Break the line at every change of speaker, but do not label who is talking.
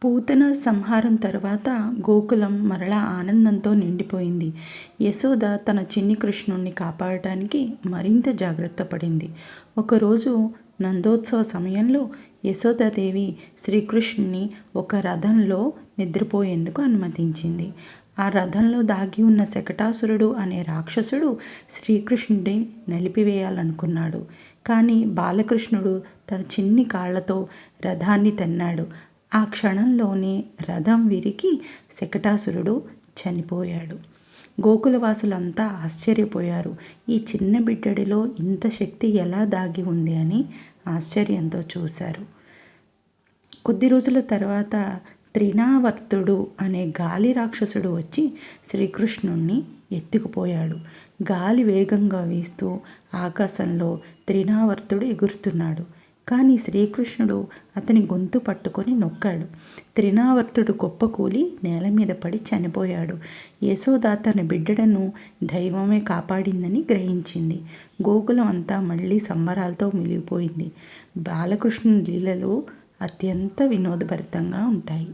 పూతన సంహారం తరువాత గోకులం మరలా ఆనందంతో నిండిపోయింది. యశోద తన చిన్ని కృష్ణుణ్ణి కాపాడటానికి మరింత జాగ్రత్త పడింది. ఒకరోజు నందోత్సవ సమయంలో యశోదాదేవి శ్రీకృష్ణుని ఒక రథంలో నిద్రపోయేందుకు అనుమతించింది. ఆ రథంలో దాగి ఉన్న శకటాసురుడు అనే రాక్షసుడు శ్రీకృష్ణుడిని నలిపివేయాలనుకున్నాడు. కానీ బాలకృష్ణుడు తన చిన్ని కాళ్లతో రథాన్ని తన్నాడు. ఆ క్షణంలోనే రథం విరికి శకటాసురుడు చనిపోయాడు. గోకులవాసులంతా ఆశ్చర్యపోయారు. ఈ చిన్న బిడ్డడిలో ఇంత శక్తి ఎలా దాగి ఉంది అని ఆశ్చర్యంతో చూశారు. కొద్ది రోజుల తర్వాత త్రినావర్తుడు అనే గాలి రాక్షసుడు వచ్చి శ్రీకృష్ణుణ్ణి ఎత్తుకుపోయాడు. గాలి వేగంగా వీస్తూ ఆకాశంలో త్రినావర్తుడు ఎగురుతున్నాడు. కానీ శ్రీకృష్ణుడు అతని గొంతు పట్టుకొని నొక్కాడు. త్రినావర్తుడు కుప్పకూలి నేల మీద పడి చనిపోయాడు. యశోద తన బిడ్డను దైవమే కాపాడిందని గ్రహించింది. గోకులం అంతా మళ్ళీ సంబరాలతో మిగిలిపోయింది. బాలకృష్ణుని లీలలు అత్యంత వినోదభరితంగా ఉంటాయి.